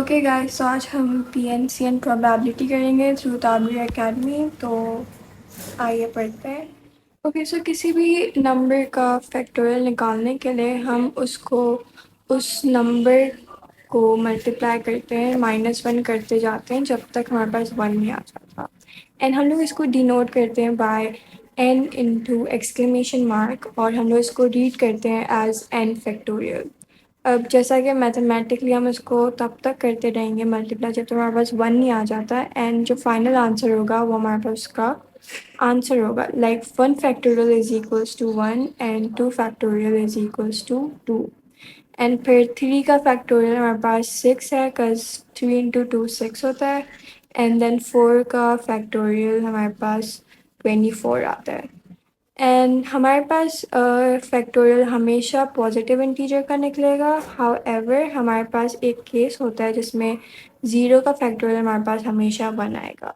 Okay guys, تو آج ہم پی این سی این پروبیبلٹی کریں گے تھرو تعبیر اکیڈمی. تو آئیے پڑھتے ہیں. اوکے، سو کسی بھی نمبر کا فیکٹوریل نکالنے کے لیے ہم اس نمبر کو ملٹیپلائی کرتے ہیں، -1 کرتے جاتے ہیں جب تک ہمارے پاس 1 نہیں آ جاتا. اینڈ ہم لوگ اس کو ڈینوٹ کرتے ہیں by n into exclamation mark, اور ہم لوگ اس کو ریڈ کرتے ہیں ایز n فیکٹوریل. اب جیسا کہ میتھمیٹکلی ہم اس کو تب تک کرتے رہیں گے ملٹیپلائی جب تک ہمارے پاس 1 نہیں آ جاتا، اینڈ جو فائنل آنسر ہوگا وہ ہمارے پاس اس کا آنسر ہوگا. Like 1 factorial is equals to 1 and 2 factorial is equals to 2. And پھر 3 کا فیکٹوریل ہمارے پاس 6 ہے، کز 3 انٹو 2 6 ہوتا ہے. اینڈ دین 4 کا فیکٹوریل ہمارے پاس 24 آتا ہے. اینڈ ہمارے پاس فیکٹوریل ہمیشہ پازیٹیو انٹیجر کا نکلے گا. ہاؤ ایور ہمارے پاس ایک کیس ہوتا ہے جس میں 0 کا فیکٹوریل ہمارے پاس ہمیشہ 1 آئے گا،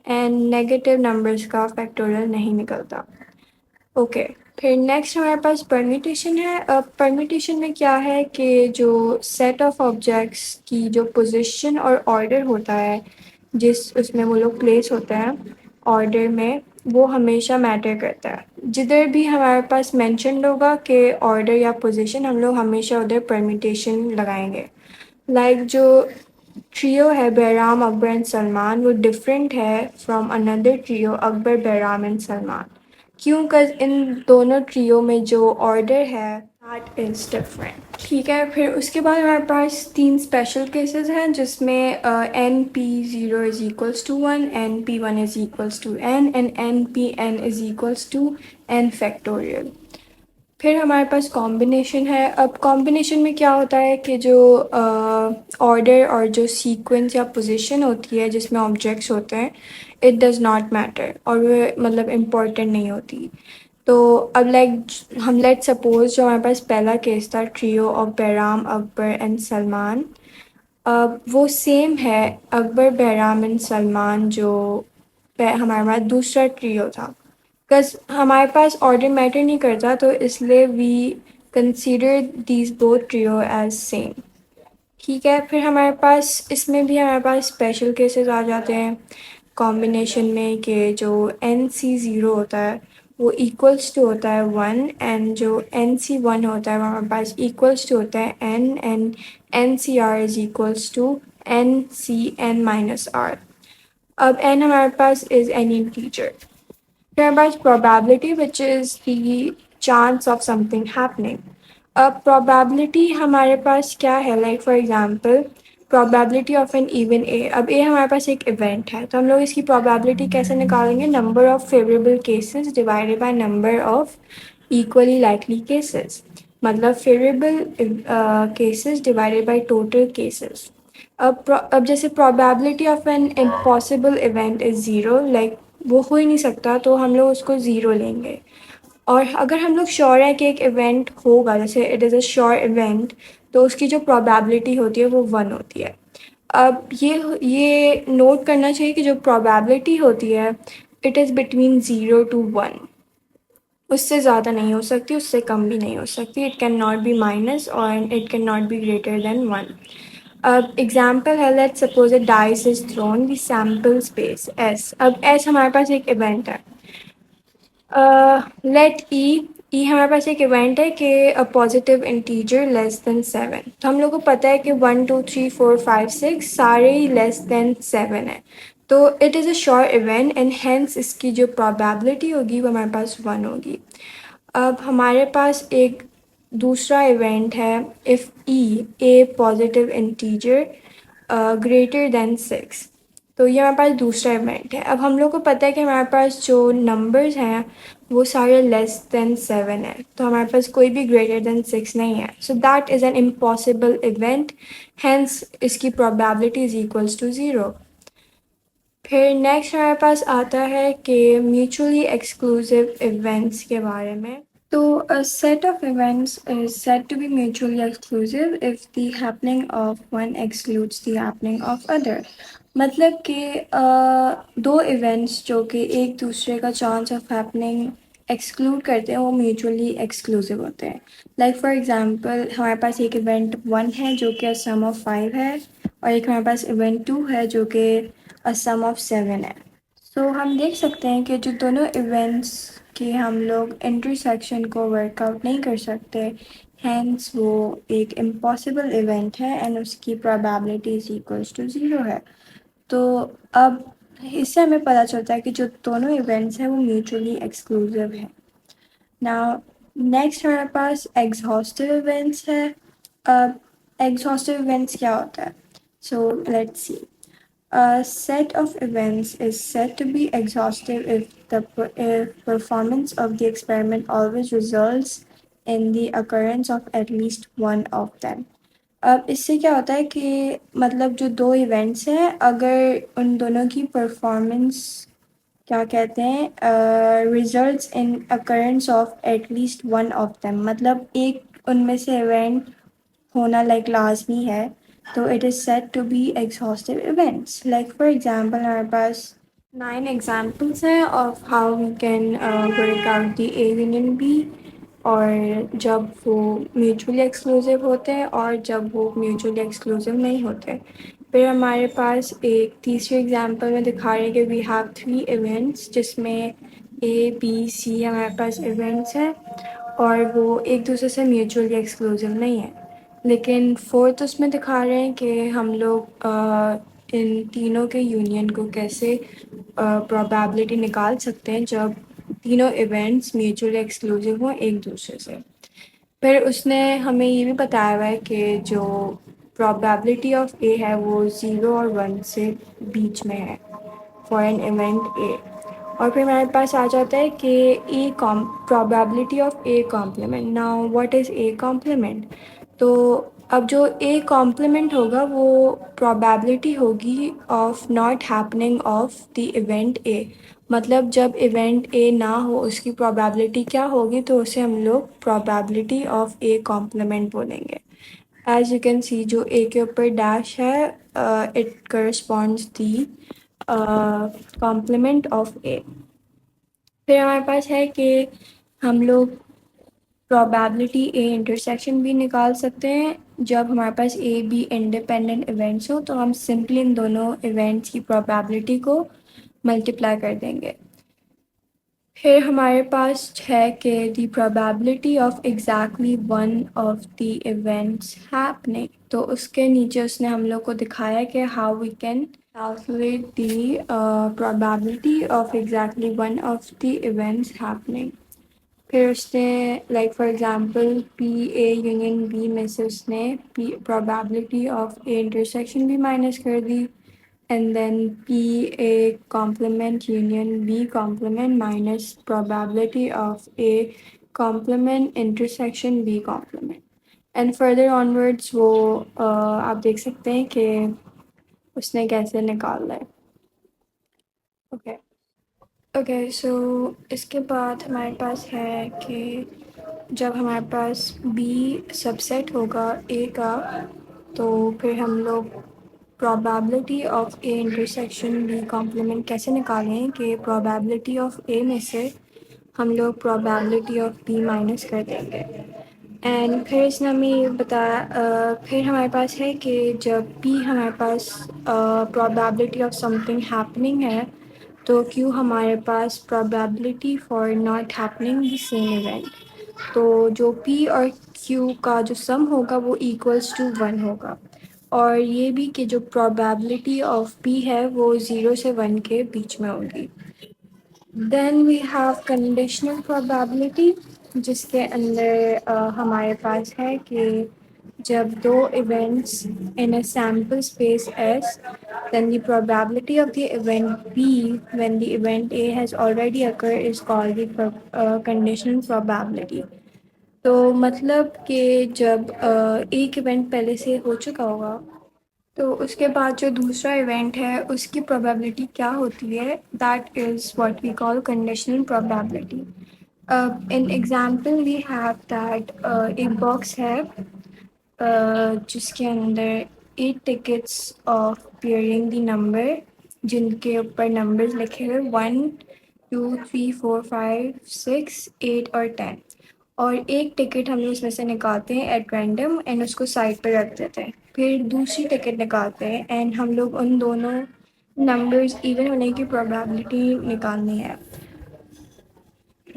اینڈ نیگیٹو نمبرس کا فیکٹوریل نہیں نکلتا. اوکے، پھر نیکسٹ ہمارے پاس پرمیٹیشن ہے. پرمیٹیشن میں کیا ہے کہ جو سیٹ آف آبجیکٹس کی جو پوزیشن اور آرڈر ہوتا ہے، جس اس میں وہ لوگ پلیس ہوتے ہیں آرڈر میں، وہ ہمیشہ میٹر کرتا ہے. جدھر بھی ہمارے پاس مینشنڈ ہوگا کہ آرڈر یا پوزیشن، ہم لوگ ہمیشہ ادھر پرمیٹیشن لگائیں گے. لائک جو ٹریو ہے بہرام اکبر اینڈ سلمان، وہ ڈفرینٹ ہے from another trio Akbar Bahram and Salman. کیوں؟ کز ان دونوں ٹریو میں جو آرڈر ہے دیٹ از ڈفرینٹ. ٹھیک ہے، پھر اس کے بعد ہمارے پاس 3 اسپیشل کیسز ہیں جس میں NP0 is equals to 1، NP1 is equals to n، and NPn is equals to n factorial. پھر ہمارے پاس کمبینیشن ہے. اب کمبینیشن میں کیا ہوتا ہے کہ جو آرڈر اور جو سیکوینس یا پوزیشن ہوتی ہے جس میں آبجیکٹس ہوتے ہیں، اٹ ڈز ناٹ میٹر، اور وہ مطلب امپورٹنٹ نہیں ہوتی. تو اب ہم لیٹ سپوز جو ہمارے پاس پہلا کیس تھا trio of Bahram Akbar and Salman, وہ سیم ہے اکبر بہرام اینڈ سلمان جو ہمارے پاس دوسرا ٹریو تھا. بکاز ہمارے پاس آرڈر میٹر نہیں کرتا، تو اس لیے we consider these both true as same. ٹھیک ہے، پھر ہمارے پاس اس میں بھی ہمارے پاس اسپیشل کیسز آ جاتے ہیں کمبینیشن میں، کہ جو NC0 ہوتا ہے وہ ایکولس ٹو ہوتا ہے 1، اینڈ جو NC1 ہوتا ہے وہ ہمارے پاس ایکولس ٹو ہوتا ہے n، and NCR is equals to NCn-R. اب n ہمارے پاس از any integer. پھر ہمارے پاس probability which is the chance of something happening. اب probability ہمارے پاس کیا ہے؟ Like for example probability of an even A. اب A ہمارے پاس ایک ایونٹ ہے، تو ہم لوگ اس کی probability کیسے نکالیں گے؟ Number of favourable cases divided by number of equally likely cases, مطلب favourable cases divided by total cases. اب جیسے probability of an impossible event is 0، like وہ ہو ہی نہیں سکتا، تو ہم لوگ اس کو 0 لیں گے. اور اگر ہم لوگ شیور ہیں کہ ایک ایونٹ ہوگا، جیسے it is a sure event, تو اس کی جو probability ہوتی ہے وہ 1 ہوتی ہے. اب یہ نوٹ کرنا چاہیے کہ جو probability ہوتی ہے اٹ از بٹوین 0 to 1، اس سے زیادہ نہیں ہو سکتی، اس سے کم بھی نہیں ہو سکتی. It can not be minus اور it can not be greater than 1. اب ایگزامپل ہے، let suppose a dice is thrown the sample space S. اب S ہمارے پاس ایک ایونٹ ہے. لیٹ ای ہمارے پاس ایک ایونٹ ہے کہ پازیٹیو انٹیجر لیس دین 7. تو ہم لوگ کو پتہ ہے کہ 1 2 3 4 5 6 سارے ہی لیس دین 7 ہیں، تو it is a sure event, and hence اس کی جو probability ہوگی وہ ہمارے پاس 1 ہوگی. اب ہمارے پاس ایک دوسرا ایونٹ ہے if a positive integer greater than 6. تو یہ ہمارے پاس دوسرا ایونٹ ہے. اب ہم لوگ کو پتہ ہے کہ ہمارے پاس جو نمبرز ہیں وہ سارے لیس دین 7 ہیں، تو ہمارے پاس کوئی بھی گریٹر دین 6 نہیں ہے. So that is an impossible event, hence اس کی probability از ایکولس ٹو 0. پھر نیکسٹ ہمارے پاس آتا ہے کہ میوچولی ایکسکلوسیو ایونٹس کے بارے میں. تو a set of events is said to be mutually exclusive if the happening of one excludes the happening of other. مطلب کہ دو ایونٹس جو کہ ایک دوسرے کا چانس آف ہیپننگ ایکسکلوڈ کرتے ہیں وہ میوچولی ایکسکلوسیو ہوتے ہیں. لائک فار ایگزامپل ہمارے پاس ایک ایونٹ 1 ہے جو کہ سم آف 5 ہے، اور ایک ہمارے پاس ایونٹ 2 ہے جو کہ سم آف 7 ہے. سو ہم دیکھ سکتے ہیں کہ جو دونوں ایونٹس کے ہم لوگ انٹرسیکشن کو ورک آؤٹ نہیں کر سکتے، ہینس وہ ایک امپاسبل ایونٹ ہے اینڈ اس کی پرابیبلٹی از ایکولس ٹو 0 ہے. تو اب اس سے ہمیں پتہ چلتا ہے کہ جو دونوں ایونٹس ہیں وہ میوچولی ایکسکلوسیو ہیں. Now نیکسٹ ہمارے پاس ایگزاسٹیو ایونٹس ہے. اب ایگزاسٹیو ایونٹس کیا ہوتا ہے؟ So let's see. A set of events is said to be exhaustive if performance of the experiment always results in the occurrence of at least one of them. اب اس سے کیا ہوتا ہے کہ مطلب جو دو ایونٹس ہیں اگر ان دونوں کی پرفارمنس کیا کہتے ہیں results in occurrence of at least one of them, مطلب ایک ان میں سے ایونٹ ہونا لائک لازمی ہے، تو it is said to be exhaustive events. Like for example ہمارے پاس 9 ایگزامپلس ہیں of how we can work out the A union B, اور جب وہ میوچولی ایکسکلوسیو ہوتے ہیں اور جب وہ میوچولی ایکسکلوسیو نہیں ہوتے. پھر ہمارے پاس ایک تیسری ایگزامپل میں دکھا رہے ہیں کہ وی ہیو 3 ایونٹس جس میں اے بی سی ہمارے پاس ایونٹس ہیں اور وہ ایک دوسرے سے میوچولی ایکسکلوسیو نہیں ہیں. لیکن فورتھ اس میں دکھا رہے ہیں کہ ہم لوگ ان تینوں کے یونین کو کیسے پروبیبلٹی نکال سکتے ہیں جب تینوں ایونٹس میوچولی ایکسکلوسیو ہوں ایک دوسرے سے. پھر اس نے ہمیں یہ بھی بتایا ہوا ہے کہ جو پروبیبلٹی آف اے ہے وہ 0 اور 1 سے بیچ میں ہے فار این ایونٹ اے. اور پھر ہمارے پاس آ جاتا ہے کہ A probability of A complement. Now what is A complement? تو اب جو اے کمپلیمنٹ ہوگا وہ پروبیبلٹی ہوگی of not happening of the event A. مطلب جب ایونٹ اے نہ ہو اس کی پروبیبلٹی کیا ہوگی، تو اسے ہم لوگ پروبیبلٹی آف اے کمپلیمنٹ بولیں گے. ایز یو کین سی جو اے کے اوپر ڈیش ہے it corresponds the complement of A. پھر ہمارے پاس ہے کہ ہم لوگ پروبیبلٹی اے انٹرسیکشن بھی نکال سکتے ہیں. جب ہمارے پاس اے بی انڈیپینڈنٹ ایونٹس ہوں تو ہم سمپلی ان دونوں ایونٹس کی پروبیبلٹی کو ملٹیپلائی کر دیں گے. پھر ہمارے پاس ہے کہ the probability of exactly one of the events happening. تو اس کے نیچے اس نے ہم لوگ کو دکھایا کہ how we can calculate the probability of exactly one of the events happening. پھر اس نے like for example P A union B میں سے اس نے پروبیبلٹی آف اے انٹرسیکشن بھی مائنس کر دی، and then P A complement union B complement minus probability of A complement intersection B complement. And further onwards وہ آپ دیکھ سکتے ہیں کہ اس نے کیسے نکالا ہے. اوکے اوکے سو اس کے بعد ہمارے پاس ہے کہ جب ہمارے پاس بی سب سیٹ ہوگا اے کا، تو پھر ہم لوگ probability of A intersection B complement کیسے نکالیں کہ پروبیبلٹی آف اے میں سے ہم لوگ پروبیبلٹی آف بی مائنس کر دیں گے. اینڈ پھر اس نے ہمیں یہ بتایا پھر ہمارے پاس ہے کہ جب بھی ہمارے پاس probability of something happening ہے تو کیوں ہمارے پاس probability for not happening the same event. تو جو پی اور کیو کا جو سم ہوگا وہ ایکولس ٹو 1 ہوگا. اور یہ بھی کہ جو پروبیبلٹی آف پی ہے وہ 0 سے 1 کے بیچ میں ہوگی. Then we have conditional probability جس کے اندر ہمارے پاس ہے کہ جب دو events in a sample space S then the probability of the event B when the event A has already occurred is called the conditional probability. تو مطلب کہ جب ایک ایونٹ پہلے سے ہو چکا ہوگا تو اس کے بعد جو دوسرا ایونٹ ہے اس کی پروبیبلٹی کیا ہوتی ہے، that is what we call conditional probability. In example we have that ایک باکس ہے جس کے اندر 8 tickets of bearing the number جن کے اوپر نمبرز لکھے ہوئے 1 2 3 4 5 6 8 اور 10. اور ایک ٹکٹ ہم اس میں سے نکالتے ہیں ایٹ رینڈم اینڈ اس کو سائڈ پہ رکھ دیتے ہیں. پھر دوسری ٹکٹ نکالتے ہیں اینڈ ہم لوگ ان دونوں نمبرز ایون ہونے کی پروبیبلٹی نکالنی ہے.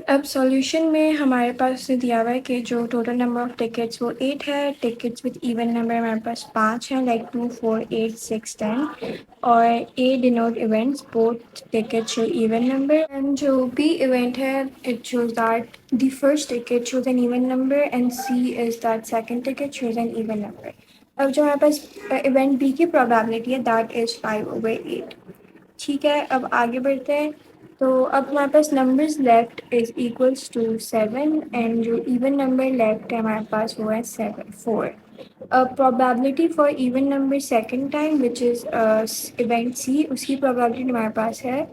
اب سولوشن میں ہمارے پاس دیا ہوا ہے کہ جو ٹوٹل نمبر آف ٹکٹس وہ 8 ہے. ٹکٹس وتھ ایون نمبر ہمارے پاس 5 ہیں لائک 2 4 8 6 10 اور A denote events both tickets show even number and جو B event ہے it shows that the first ticket shows an even number and C is that second ticket shows an even number. اب جو ہمارے پاس event B کی probability ہے that is 5/8. ٹھیک ہے, اب آگے بڑھتے ہیں. تو اب ہمارے پاس numbers left is equals to 7 and جو ایون نمبر لیفٹ ہے ہمارے پاس وہ ہے 4. Probability for even number second time which is event C, اس کی پروبیبلٹی ہمارے پاس ہے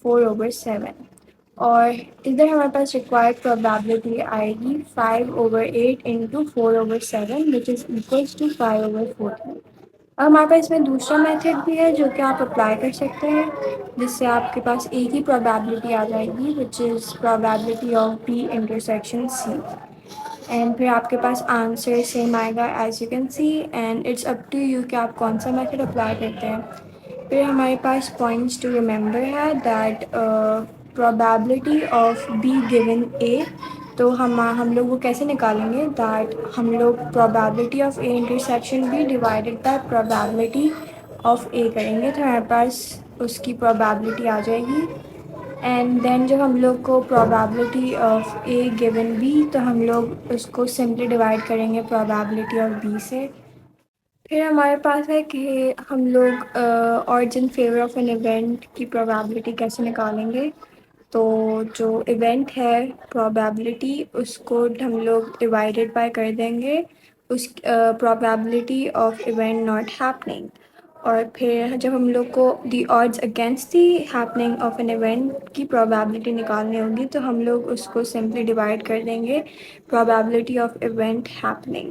4/7. اور ادھر ہمارے پاس ریکوائرڈ پروبیبلٹی آئے گی 5/8 into 4/7 which is equals to 5/14. اب ہمارے پاس اس میں دوسرا میتھڈ بھی ہے جو کہ آپ اپلائی کر سکتے ہیں, جس سے آپ کے پاس ایک ہی پروبیبلٹی آ جائے گی which is probability of B intersection C. And پھر آپ کے پاس آنسر سیم آئے گا as you can see and it's up to you کہ آپ کون سا میتھڈ اپلائی کرتے ہیں. پھر ہمارے پاس پوائنٹس ٹو ریممبر ہے that probability of B given a. تو ہم لوگ وہ کیسے نکالیں گے دیٹ ہم لوگ probability of A intersection B divided by probability of A کریں گے تو ہمارے پاس اس کی probability آ جائے گی. اینڈ دین جب ہم لوگ کو probability of a given B تو ہم لوگ اس کو سمپلی ڈیوائڈ کریں گے probability آف بی سے. پھر ہمارے پاس ہے کہ ہم لوگ odds in favor of an event کی probability کیسے نکالیں گے. تو جو ایونٹ ہے probability اس کو ہم لوگ ڈیوائڈیڈ بائی کر دیں گے اس probability of event not happening. اور پھر جب ہم لوگ کو دی odds against the happening of an event کی probability نکالنی ہوگی تو ہم لوگ اس کو سمپلی ڈیوائڈ کر دیں گے probability of event happening.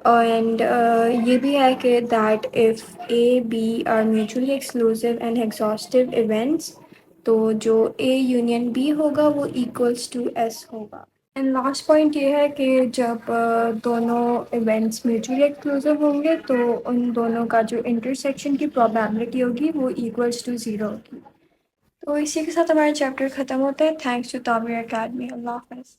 And یہ بھی ہے کہ that if A B are mutually exclusive and exhaustive events تو جو اے یونین بی ہوگا وہ ایکولس ٹو ایس ہوگا. اینڈ لاسٹ پوائنٹ یہ ہے کہ جب دونوں ایونٹس میوچولی ایکسکلوسیو ہوں گے تو ان دونوں کا جو انٹرسیکشن کی probability ہوگی وہ ایکولس ٹو 0 ہوگی. تو اسی کے ساتھ ہمارا چیپٹر ختم ہوتا ہے. Thanks to Tabar Academy. اللہ حافظ.